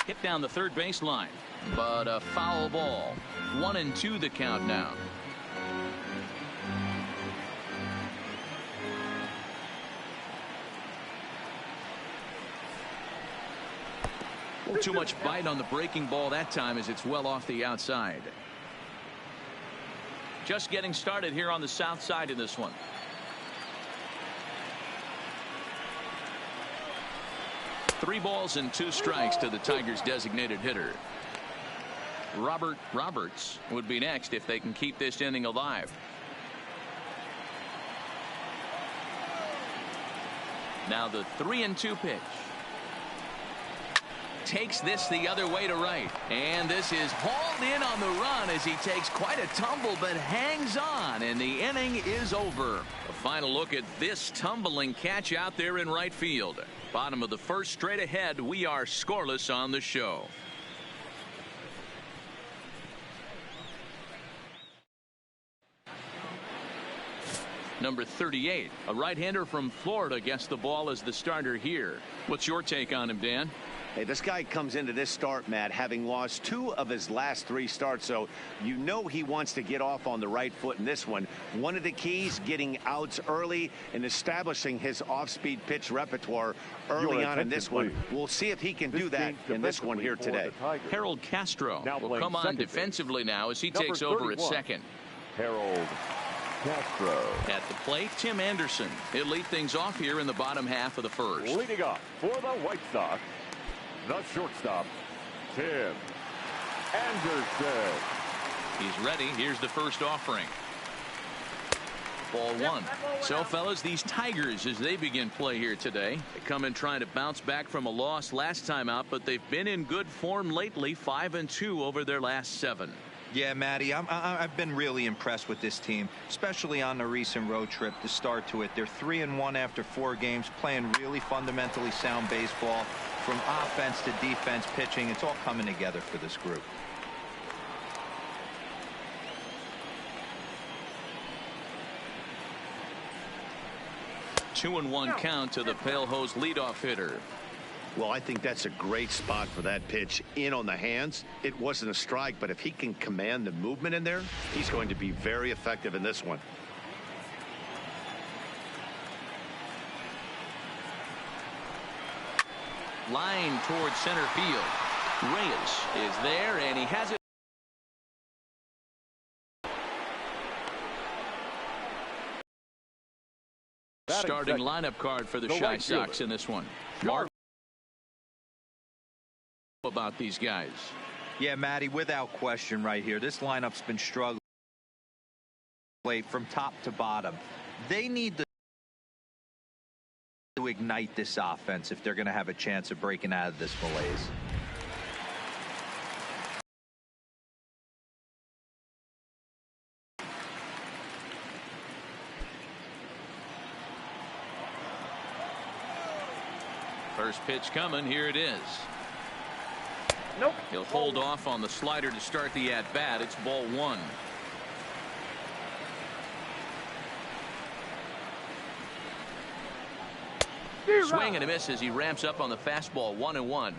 Hit down the third baseline, but a foul ball. 1-2 the count now. Too much bite on the breaking ball that time as it's well off the outside. Just getting started here on the south side in this one. Three balls and two strikes to the Tigers' designated hitter. Robert Roberts would be next if they can keep this inning alive. Now the 3-2 pitch. Takes this the other way to right, and this is hauled in on the run as he takes quite a tumble but hangs on, and the inning is over. A final look at this tumbling catch out there in right field. Bottom of the first, straight ahead. We are scoreless on the show. Number 38, a right-hander from Florida, gets the ball as the starter here. What's your take on him, Dan? Hey, this guy comes into this start, Matt, having lost 2 of his last 3 starts, so you know he wants to get off on the right foot in this one. One of the keys, getting outs early and establishing his off-speed pitch repertoire early on in this one. We'll see if he can do that in this one here today. Harold Castro will come on defensively now as he takes over at second. Harold Castro. At the plate, Tim Anderson. He'll lead things off here in the bottom half of the first. Leading off for the White Sox, the shortstop, Tim Anderson. He's ready. Here's the first offering. Ball 1. So, fellas, these Tigers, as they begin play here today, they come in trying to bounce back from a loss last time out, but they've been in good form lately, 5-2 over their last 7. Yeah, Matty, I've been really impressed with this team, especially on the recent road trip to start to it. They're 3-1 after 4 games, playing really fundamentally sound baseball. From offense to defense, pitching, it's all coming together for this group. Two and 1 count to the Pale Hose leadoff hitter. Well, I think that's a great spot for that pitch in on the hands. It wasn't a strike, but if he can command the movement in there, he's going to be very effective in this one. Line towards center field. Reyes is there, and he has it. Starting lineup card for the Chi Sox in this one. Mark, about these guys. Yeah, Matty, without question right here. This lineup's been struggling from top to bottom. They need to ignite this offense if they're going to have a chance of breaking out of this malaise. First pitch coming. Here it is. Nope. He'll hold off on the slider to start the at-bat. It's ball 1. Swing and a miss as he ramps up on the fastball. 1-1.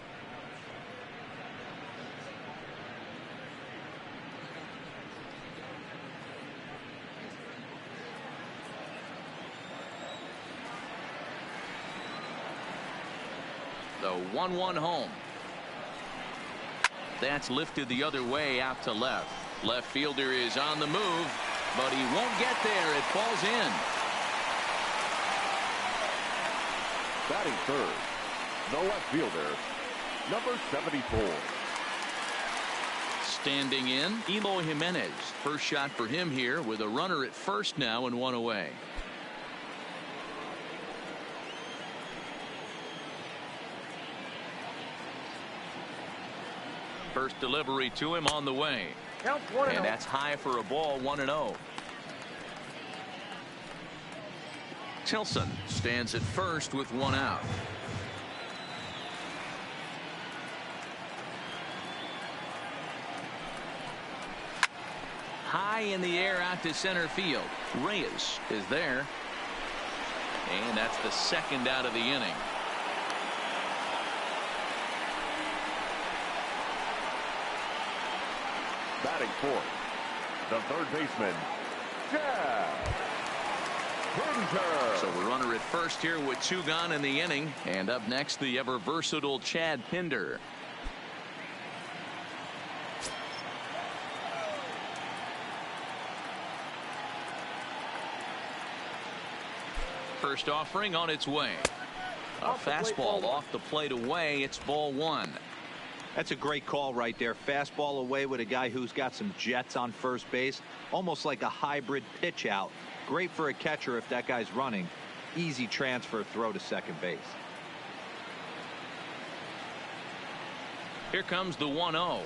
The 1-1 home. That's lifted the other way out to left. Left fielder is on the move, but he won't get there. It falls in. Batting third, the left fielder, number 74. Standing in, Eloy Jimenez. First shot for him here with a runner at first now and 1 away. First delivery to him on the way. And that's high for a ball. 1-0. Tilson stands at first with 1 out. High in the air out to center field. Reyes is there. And that's the 2nd out of the inning. Batting fourth, the third baseman, Chad Pinder. So the runner at first here with 2 gone in the inning. And up next, the ever versatile Chad Pinder. First offering on its way. A fastball off the plate away. It's ball 1. That's a great call right there. Fastball away with a guy who's got some jets on first base. Almost like a hybrid pitch out. Great for a catcher if that guy's running. Easy transfer throw to second base. Here comes the 1-0.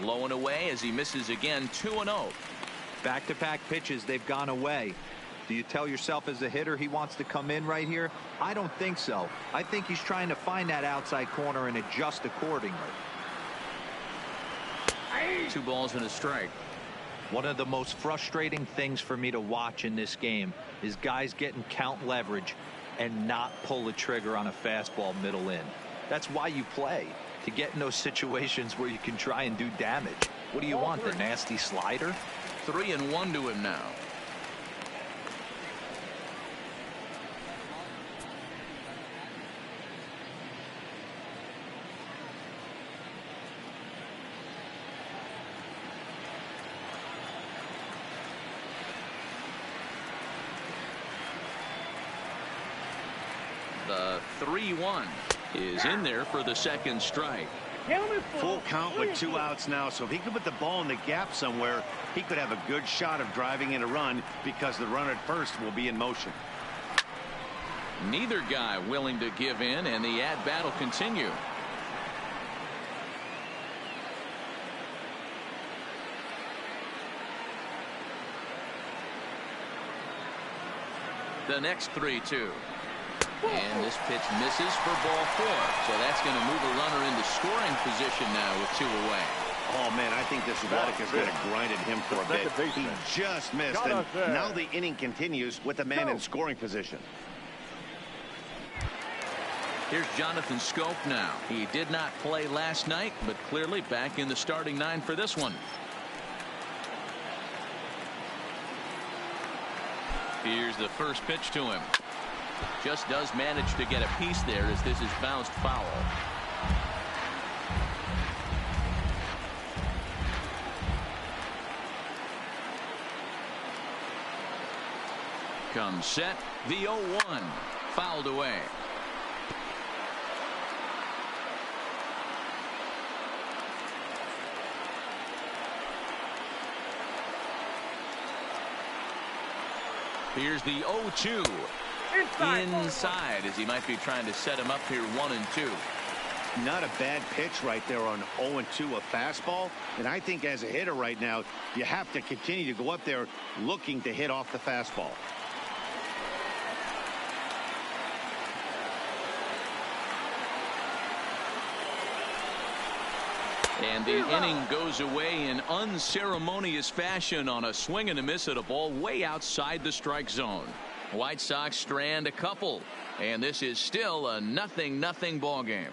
Low and away as he misses again. 2-0. Back-to-back pitches, they've gone away. Do you tell yourself as a hitter he wants to come in right here? I don't think so. I think he's trying to find that outside corner and adjust accordingly. 2 balls and a strike. One of the most frustrating things for me to watch in this game is guys getting count leverage and not pull the trigger on a fastball middle in. That's why you play, to get in those situations where you can try and do damage. What do you want, the nasty slider? 3-1 to him now. The 3-1 is in there for the second strike. Full count with 2 outs now, so if he could put the ball in the gap somewhere, he could have a good shot of driving in a run because the runner at first will be in motion. Neither guy willing to give in, and the at-bat will continue. The next 3-2. And this pitch misses for ball 4. So that's going to move a runner into scoring position now with 2 away. Oh, man, I think this walk is going to grind at him for a bit. He just missed, and now the inning continues with the man in scoring position. Here's Jonathan Scope now. He did not play last night, but clearly back in the starting 9 for this one. Here's the first pitch to him. Just does manage to get a piece there as this is bounced foul. Comes set. The 0-1. Fouled away. Here's the 0-2. Inside as he might be trying to set him up here 1-2. Not a bad pitch right there on 0-2, a fastball. And I think as a hitter right now, you have to continue to go up there looking to hit off the fastball. And the inning goes away in unceremonious fashion on a swing and a miss at a ball way outside the strike zone. White Sox strand a couple, and this is still a 0-0 ball game.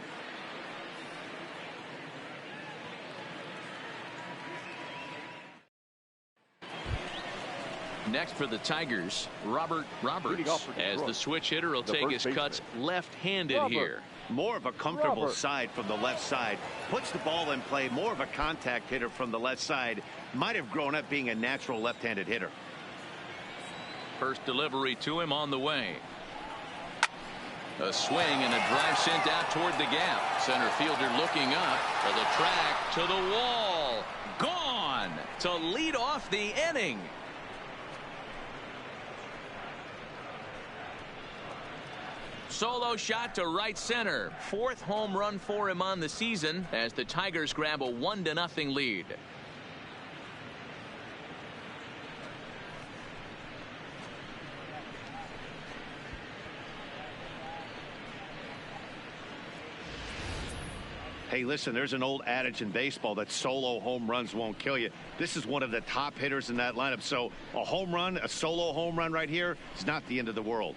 Next for the Tigers, Robert Roberts, as the switch hitter will take his cuts left-handed here. More of a comfortable side from the left side. Puts the ball in play. More of a contact hitter from the left side. Might have grown up being a natural left-handed hitter. First delivery to him on the way. A swing and a drive sent out toward the gap. Center fielder looking up to the track, to the wall. Gone to lead off the inning. Solo shot to right center. 4th home run for him on the season as the Tigers grab a 1-0 lead. Hey, listen, there's an old adage in baseball that solo home runs won't kill you. This is one of the top hitters in that lineup. So a home run, a solo home run right here is not the end of the world.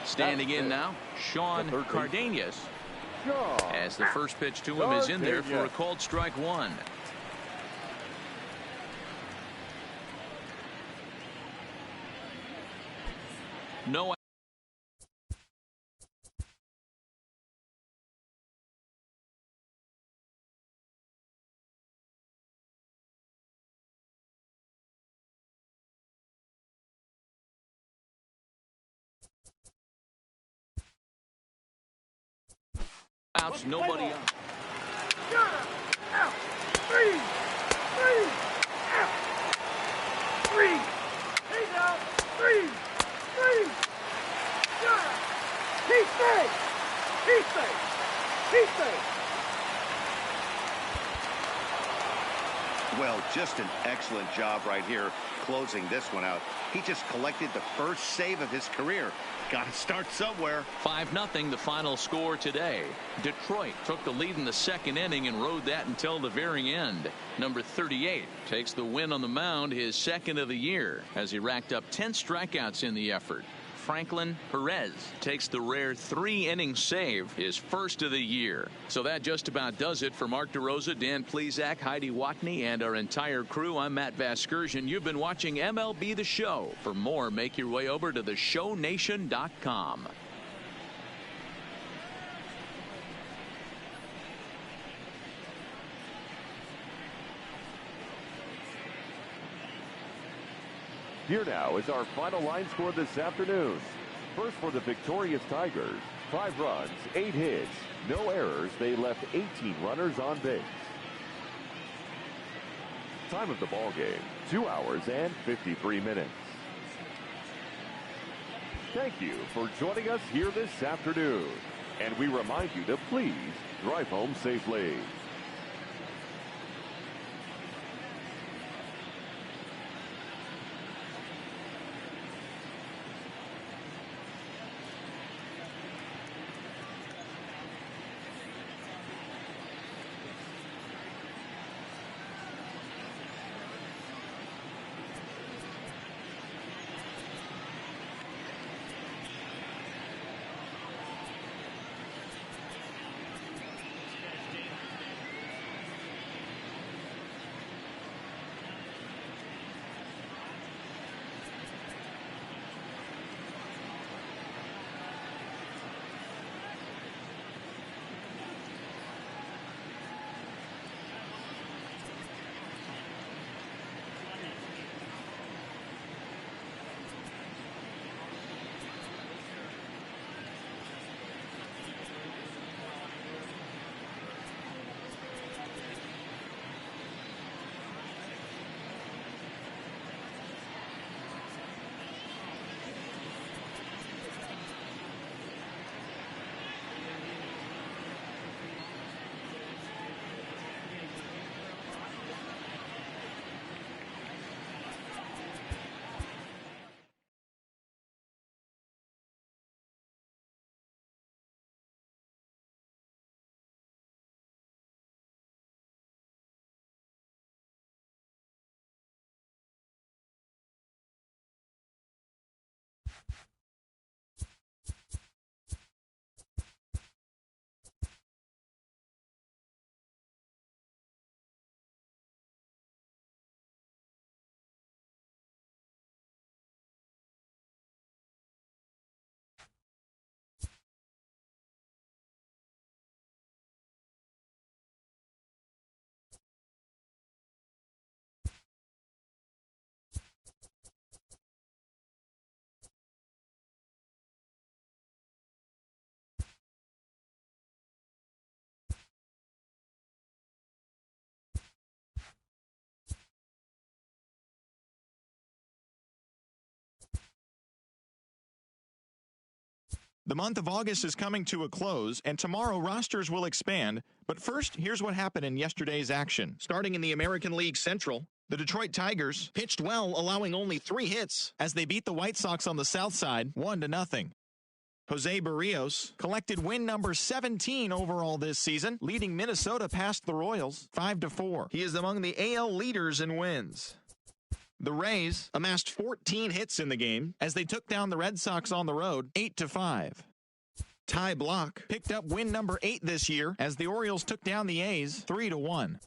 Standing in now, Sean Cardenas. As the first pitch to him is in there for a called strike one. No. Outs, nobody out. Three. Out. Three. He's out. Three. He's safe. Well, just an excellent job right here closing this one out. He just collected the first save of his career. Got to start somewhere. 5-0 the final score today. Detroit took the lead in the second inning and rode that until the very end. Number 38 takes the win on the mound, his second of the year, as he racked up 10 strikeouts in the effort. Franklin Perez takes the rare 3-inning save, his first of the year. So that just about does it for Mark DeRosa, Dan Plesac, Heidi Watney, and our entire crew. I'm Matt Vasgersian. You've been watching MLB The Show. For more, make your way over to theshownation.com. Here now is our final line score this afternoon. First for the victorious Tigers, 5 runs, 8 hits, no errors. They left 18 runners on base. Time of the ball game, 2 hours and 53 minutes. Thank you for joining us here this afternoon. And we remind you to please drive home safely. The month of August is coming to a close, and tomorrow rosters will expand. But first, here's what happened in yesterday's action. Starting in the American League Central, the Detroit Tigers pitched well, allowing only 3 hits as they beat the White Sox on the south side 1-0. Jose Barrios collected win number 17 overall this season, leading Minnesota past the Royals 5-4. He is among the AL leaders in wins. The Rays amassed 14 hits in the game as they took down the Red Sox on the road 8-5. Ty Block picked up win number 8 this year as the Orioles took down the A's 3-1.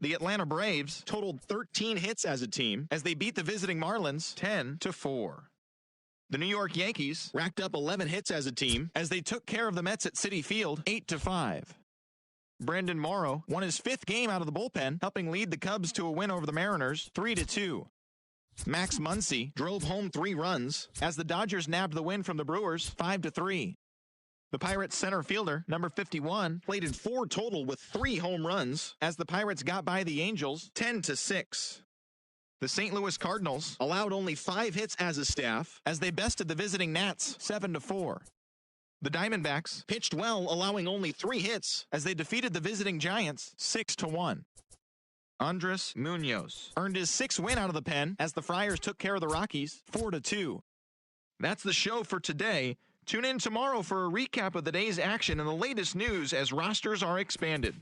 The Atlanta Braves totaled 13 hits as a team as they beat the visiting Marlins 10-4. The New York Yankees racked up 11 hits as a team as they took care of the Mets at Citi Field 8-5. Brandon Morrow won his 5th game out of the bullpen, helping lead the Cubs to a win over the Mariners 3-2. Max Muncy drove home 3 runs as the Dodgers nabbed the win from the Brewers 5-3. The Pirates center fielder, number 51, plated 4 total with 3 home runs as the Pirates got by the Angels 10-6. The St. Louis Cardinals allowed only 5 hits as a staff as they bested the visiting Nats 7-4. The Diamondbacks pitched well, allowing only 3 hits as they defeated the visiting Giants 6-1. Andres Munoz earned his 6th win out of the pen as the Friars took care of the Rockies 4-2. That's the show for today. Tune in tomorrow for a recap of the day's action and the latest news as rosters are expanded.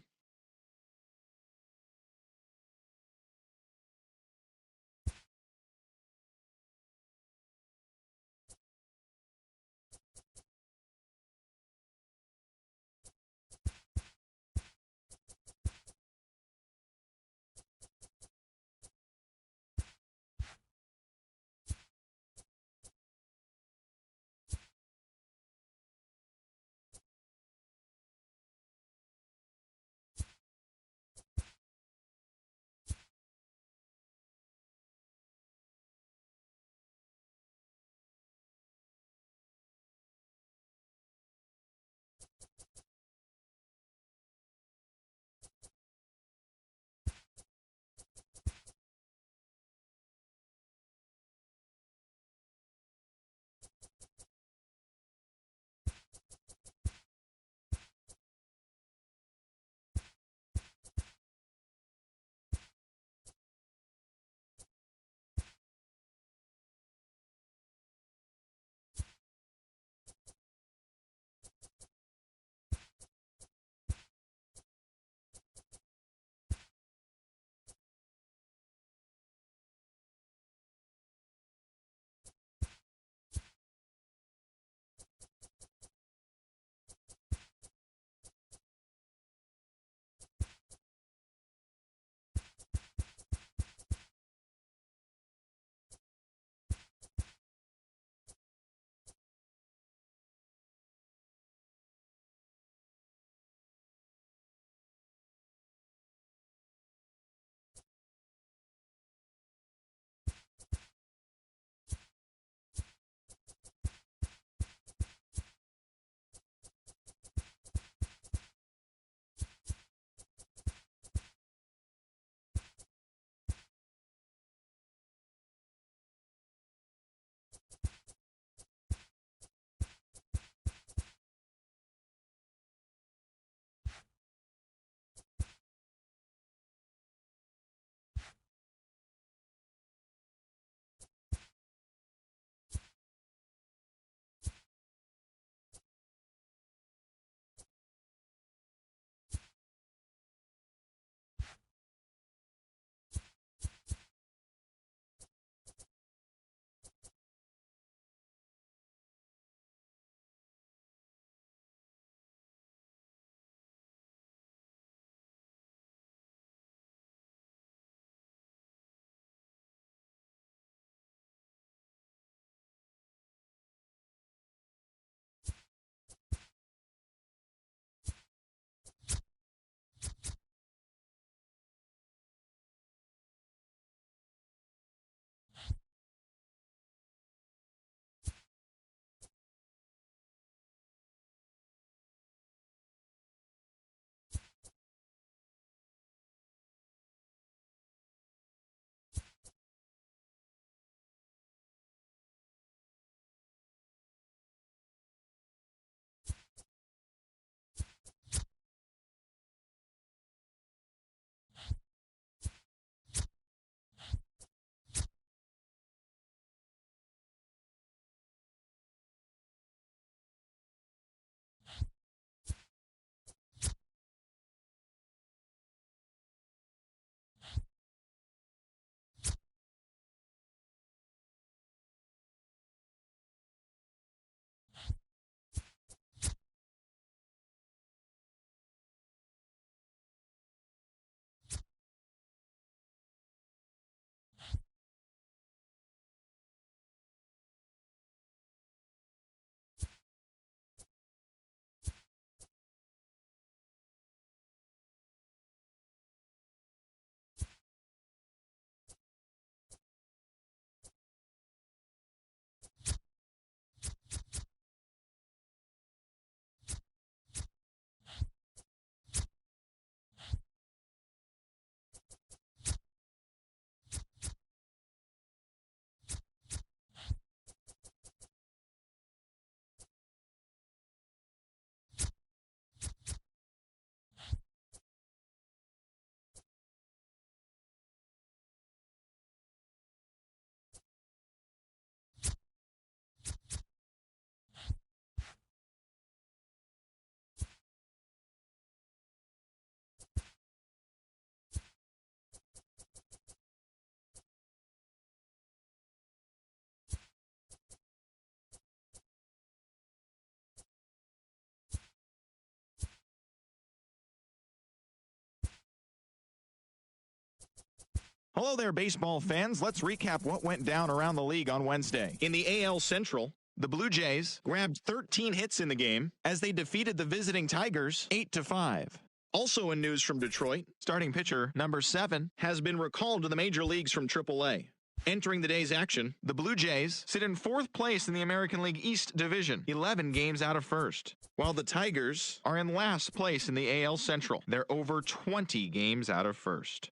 Hello there, baseball fans. Let's recap what went down around the league on Wednesday. In the AL Central, the Blue Jays grabbed 13 hits in the game as they defeated the visiting Tigers 8-5. Also in news from Detroit, starting pitcher number 7 has been recalled to the major leagues from AAA. Entering the day's action, the Blue Jays sit in 4th place in the American League East Division, 11 games out of first, while the Tigers are in last place in the AL Central. They're over 20 games out of first.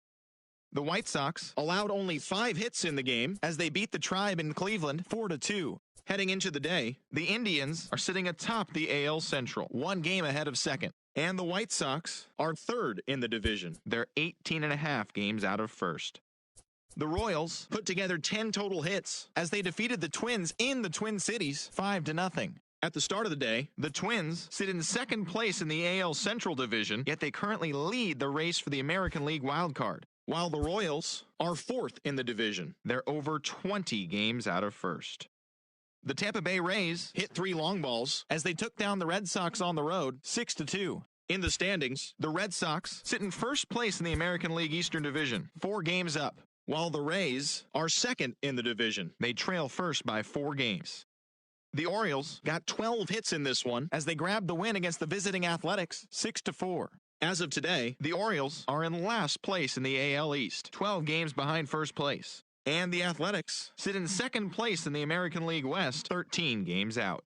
The White Sox allowed only 5 hits in the game as they beat the Tribe in Cleveland 4-2. Heading into the day, the Indians are sitting atop the AL Central, 1 game ahead of second, and the White Sox are 3rd in the division. They're 18.5 games out of first. The Royals put together 10 total hits as they defeated the Twins in the Twin Cities 5-0. At the start of the day, the Twins sit in 2nd place in the AL Central Division, yet they currently lead the race for the American League wildcard, while the Royals are 4th in the division. They're over 20 games out of first. The Tampa Bay Rays hit 3 long balls as they took down the Red Sox on the road 6-2. In the standings, the Red Sox sit in 1st place in the American League Eastern Division, 4 games up, while the Rays are 2nd in the division. They trail first by 4 games. The Orioles got 12 hits in this one as they grabbed the win against the visiting Athletics 6-4. As of today, the Orioles are in last place in the AL East, 12 games behind first place. And the Athletics sit in 2nd place in the American League West, 13 games out.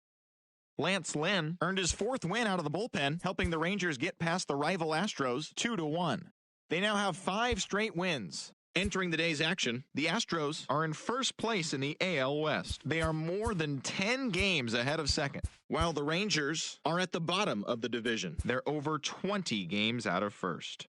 Lance Lynn earned his 4th win out of the bullpen, helping the Rangers get past the rival Astros 2-1. They now have 5 straight wins. Entering the day's action, the Astros are in 1st place in the AL West. They are more than 10 games ahead of second, while the Rangers are at the bottom of the division. They're over 20 games out of first.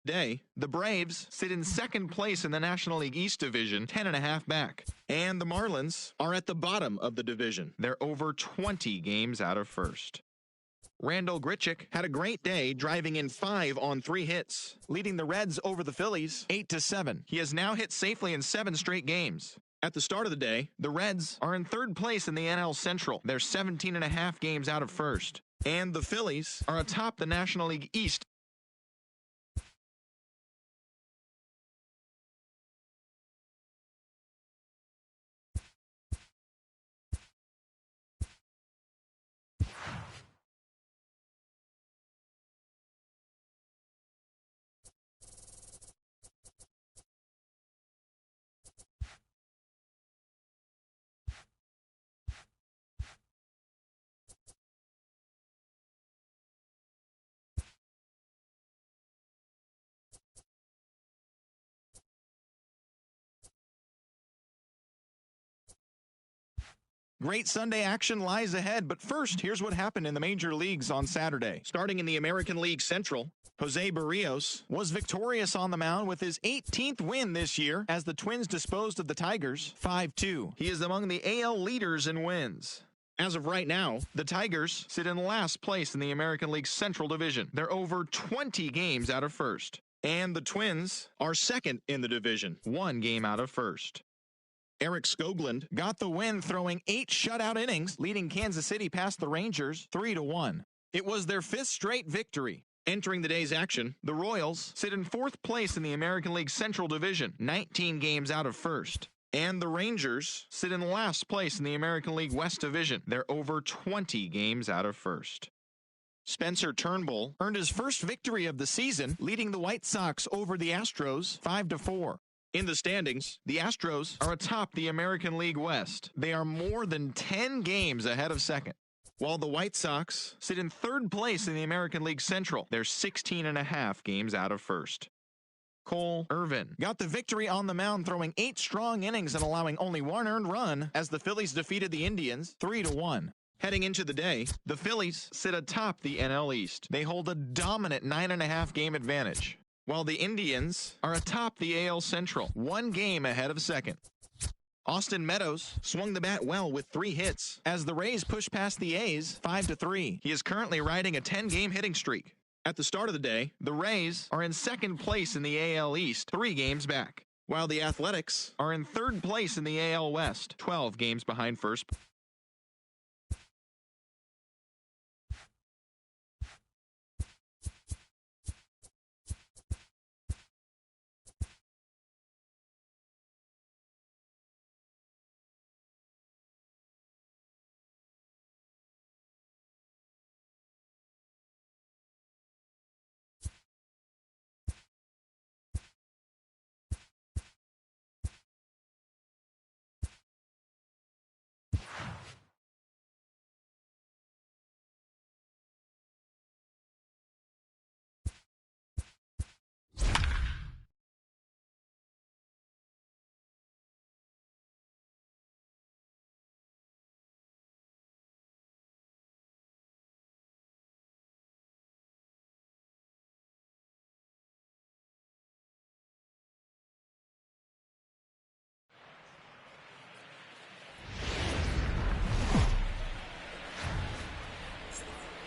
Day, the Braves sit in 2nd place in the National League East Division, 10.5 back. And the Marlins are at the bottom of the division. They're over 20 games out of first. Randall Grichuk had a great day, driving in 5 on 3 hits, leading the Reds over the Phillies 8-7. He has now hit safely in 7 straight games. At the start of the day, the Reds are in 3rd place in the NL Central. They're 17.5 games out of first. And the Phillies are atop the National League East. Great Sunday action lies ahead, but first, here's what happened in the major leagues on Saturday. Starting in the American League Central, Jose Barrios was victorious on the mound with his 18th win this year as the Twins disposed of the Tigers 5-2. He is among the AL leaders in wins. As of right now, the Tigers sit in last place in the American League Central Division. They're over 20 games out of first. And the Twins are 2nd in the division, 1 game out of first. Eric Skoglund got the win, throwing 8 shutout innings, leading Kansas City past the Rangers 3-1. It was their 5th straight victory. Entering the day's action, the Royals sit in 4th place in the American League Central Division, 19 games out of first. And the Rangers sit in last place in the American League West Division. They're over 20 games out of first. Spencer Turnbull earned his first victory of the season, leading the White Sox over the Astros 5-4. In the standings, the Astros are atop the American League West. They are more than 10 games ahead of second, while the White Sox sit in 3rd place in the American League Central. They're 16.5 games out of first. Cole Irvin got the victory on the mound, throwing 8 strong innings and allowing only 1 earned run as the Phillies defeated the Indians 3-1. Heading into the day, the Phillies sit atop the NL East. They hold a dominant 9.5 game advantage, while the Indians are atop the AL Central, 1 game ahead of second. Austin Meadows swung the bat well with 3 hits as the Rays push past the A's 5-3. He is currently riding a 10-game hitting streak. At the start of the day, the Rays are in 2nd place in the AL East, 3 games back, while the Athletics are in 3rd place in the AL West, 12 games behind first.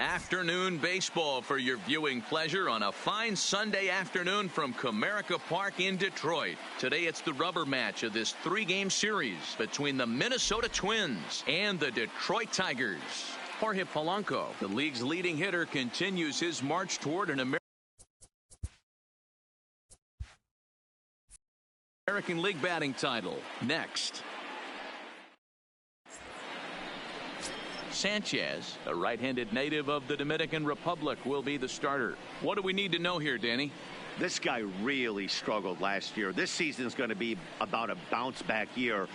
Afternoon baseball for your viewing pleasure on a fine Sunday afternoon from Comerica Park in Detroit. Today it's the rubber match of this 3-game series between the Minnesota Twins and the Detroit Tigers. Jorge Polanco, the league's leading hitter, continues his march toward an American League batting title. Next. Sanchez, a right-handed native of the Dominican Republic, will be the starter. What do we need to know here, Danny? This guy really struggled last year. This season is going to be about a bounce-back year.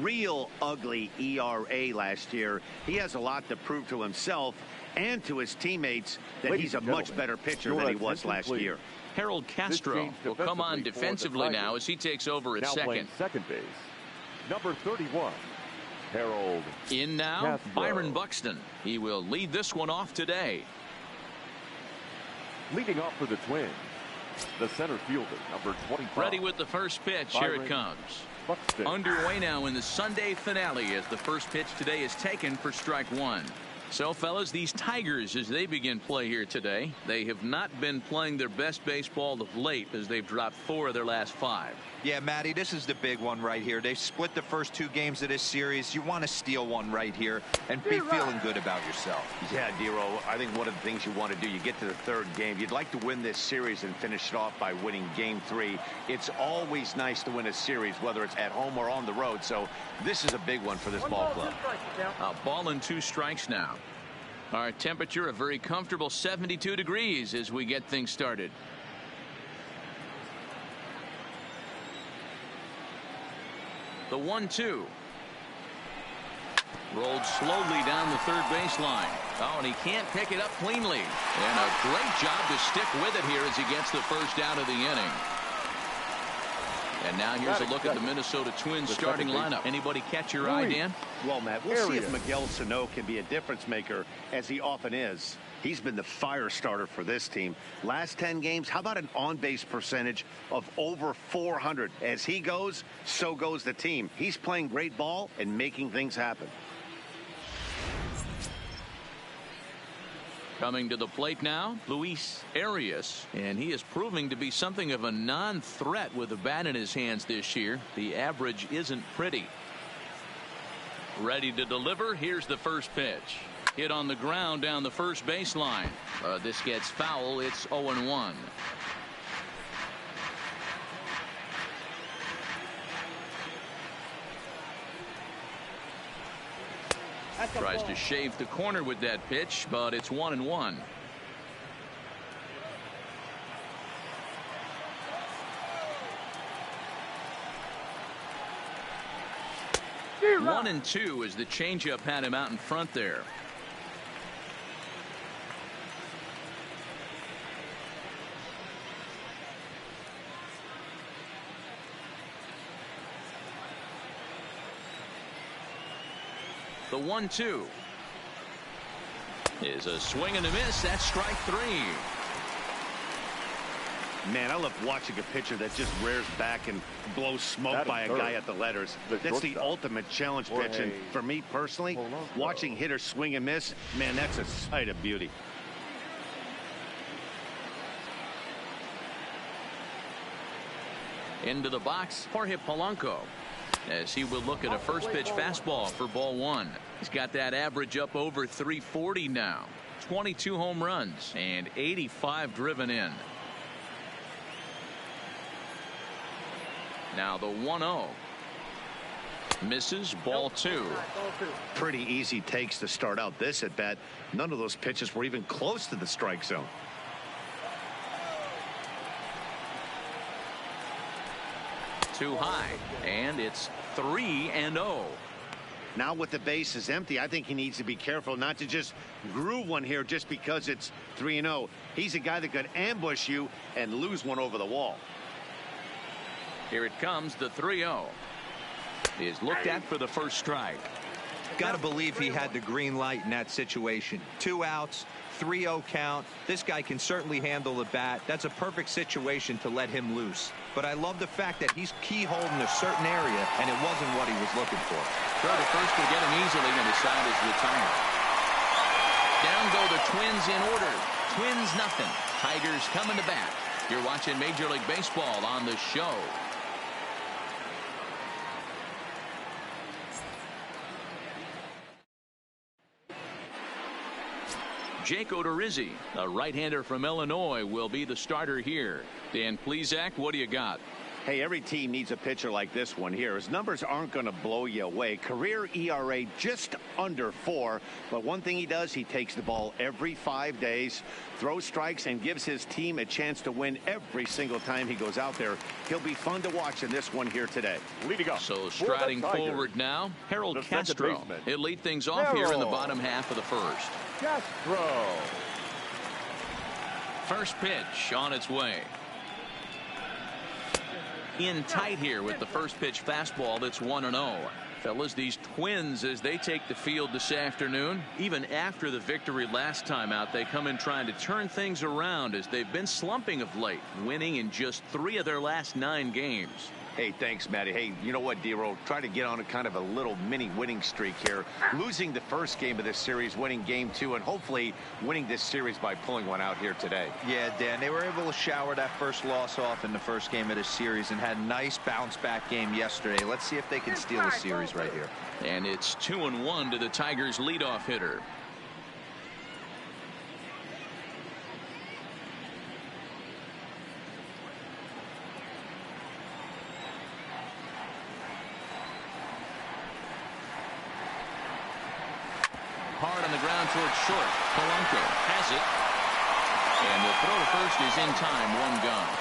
Real ugly ERA last year. He has a lot to prove to himself and to his teammates that he's a much better pitcher than he was last year. Harold Castro will come on defensively now as he takes over at second. Second base, number 31. Harold. In now, Castro. Byron Buxton. He will lead this one off today. Leading off for the Twins, the center fielder, number 25. Ready with the first pitch. Byron Here it comes. Buxton. Underway now in the Sunday finale as the first pitch today is taken for strike one. So, fellas, these Tigers, as they begin play here today, they have not been playing their best baseball of late as they've dropped 4 of their last 5. Yeah, Matty, this is the big one right here. They've split the first 2 games of this series. You want to steal one right here and be feeling good about yourself. Yeah, Dero, I think one of the things you want to do, you get to the 3rd game, you'd like to win this series and finish it off by winning game 3. It's always nice to win a series, whether it's at home or on the road. So this is a big one for this ball club. A ball and 2 strikes now. Our temperature a very comfortable 72 degrees as we get things started. The 1-2. Rolled slowly down the third baseline. Oh, and he can't pick it up cleanly. And a great job to stick with it here as he gets the first out of the inning. And now here's a look at the Minnesota Twins starting lineup. Anybody catch your eye, Dan? Well, Matt, we'll see if Miguel Sano can be a difference maker, as he often is. He's been the fire starter for this team. Last 10 games, how about an on-base percentage of over 400? As he goes, so goes the team. He's playing great ball and making things happen. Coming to the plate now, Luis Arias, and he is proving to be something of a non-threat with the bat in his hands this year. The average isn't pretty. Ready to deliver. Here's the first pitch. Hit on the ground down the first baseline. This gets foul. It's 0-1. Tries to shave the corner with that pitch, but it's 1-1. One and 2 as the changeup had him out in front there. The 1-2 is a swing and a miss. That's strike 3. Man, I love watching a pitcher that just rears back and blows smoke by a guy at the letters. That's the ultimate challenge pitch. And for me personally, watching hitters swing and miss, man, that's a sight of beauty. Into the box, Jorge Polanco, as he will look at a first pitch fastball for ball 1. He's got that average up over 340 now. 22 home runs and 85 driven in. Now the 1-0. Misses, ball 2. Pretty easy takes to start out this at bat. None of those pitches were even close to the strike zone. Too high, and it's 3-0. Now with the bases empty, I think he needs to be careful not to just groove one here just because it's 3-0. He's a guy that could ambush you and lose one over the wall. Here it comes, the 3-0. Is looked at for the first strike. Got to believe he had the green light in that situation. 2 outs, 3-0 count. This guy can certainly handle the bat. That's a perfect situation to let him loose. But I love the fact that he's keyholding a certain area, and it wasn't what he was looking for. Throw to first will get him easily, and his side is retired. Down go the Twins in order. Twins nothing. Tigers coming to bat. You're watching Major League Baseball on the show. Jake Odorizzi, a right-hander from Illinois, will be the starter here. Dan Plesac, what do you got? Hey, every team needs a pitcher like this one here. His numbers aren't going to blow you away. Career ERA just under 4. But one thing he does, he takes the ball every 5 days, throws strikes, and gives his team a chance to win every single time he goes out there. He'll be fun to watch in this one here today. Leading up. So striding forward now, Harold Castro. He'll lead things off here in the bottom half of the first. Castro. First pitch on its way. In tight here with the first pitch fastball that's 1-0. Fellas, these Twins, as they take the field this afternoon, even after the victory last time out, they come in trying to turn things around as they've been slumping of late, winning in just 3 of their last 9 games. Hey, thanks, Matty. Hey, you know what, D-Roll? Try to get on a kind of a little mini winning streak here. Losing the first game of this series, winning game 2, and hopefully winning this series by pulling one out here today. Yeah, Dan, they were able to shower that first loss off in the first game of this series and had a nice bounce-back game yesterday. Let's see if they can steal a series right here. And it's 2-1 to the Tigers' leadoff hitter. Hard on the ground towards short. Polanco has it. And the throw to first is in time. 1 gone.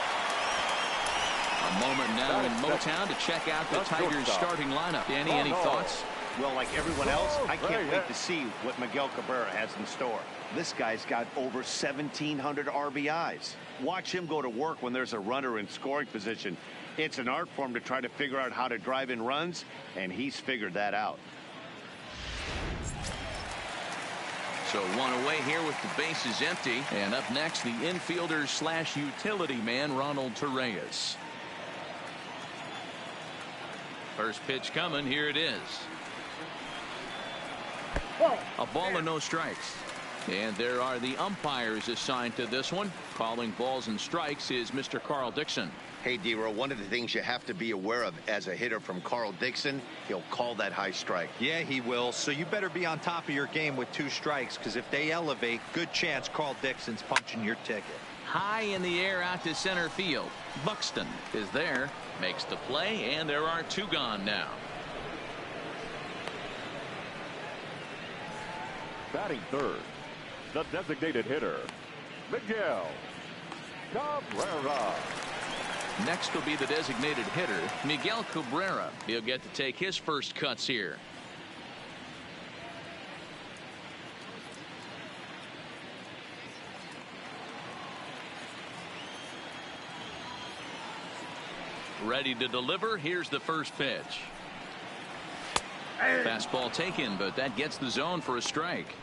A moment now in Motown to check out the Tigers starting lineup. Danny, any thoughts? Well, like everyone else, I can't wait to see what Miguel Cabrera has in store. This guy's got over 1,700 RBIs. Watch him go to work when there's a runner in scoring position. It's an art form to try to figure out how to drive in runs, and he's figured that out. So 1 away here with the bases empty. And up next, the infielder / utility man, Ronald Torreyes. First pitch coming. Here it is. A ball and no strikes. And there are the umpires assigned to this one. Calling balls and strikes is Mr. Carl Dixon. Hey, D-Row, one of the things you have to be aware of as a hitter from Carl Dixon, he'll call that high strike. Yeah, he will. So you better be on top of your game with 2 strikes, because if they elevate, good chance Carl Dixon's punching your ticket. High in the air out to center field. Buxton is there, makes the play, and there are 2 gone now. Batting third, the designated hitter, Miguel Cabrera. Next will be the designated hitter, Miguel Cabrera. He'll get to take his first cuts here. Ready to deliver. Here's the first pitch. Fastball taken, but that gets the zone for a strike.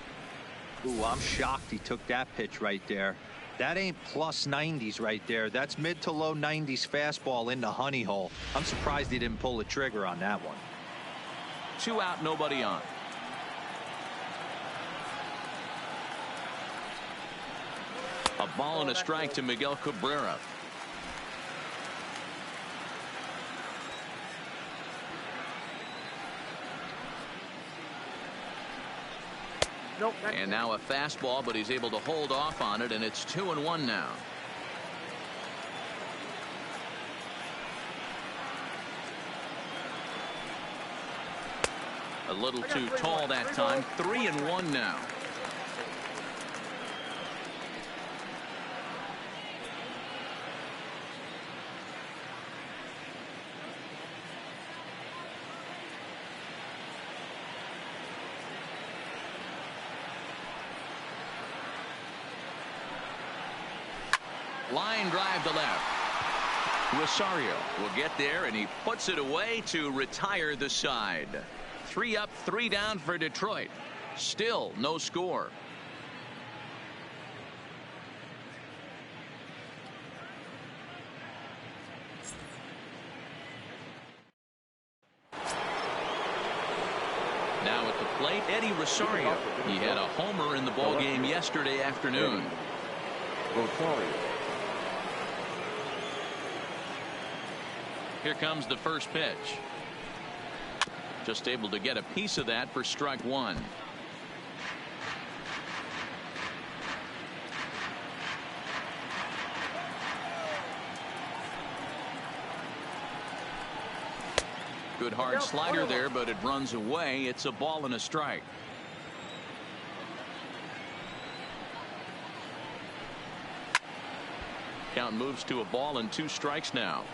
Ooh, I'm shocked he took that pitch right there. That ain't plus 90s right there. That's mid to low 90s fastball in the honey hole. I'm surprised he didn't pull the trigger on that one. 2 out, nobody on. A ball and a strike to Miguel Cabrera. And now a fastball, but he's able to hold off on it, and it's 2-1 now. A little too tall that time. 3-1 now. Line drive to left. Rosario will get there, and he puts it away to retire the side. 3 up, 3 down for Detroit. Still no score. Now at the plate, Eddie Rosario. He had a homer in the ball game yesterday afternoon. Rosario. Here comes the first pitch. Just able to get a piece of that for strike one. Good hard slider there, but it runs away. It's a ball and a strike. Count moves to a ball and 2 strikes now.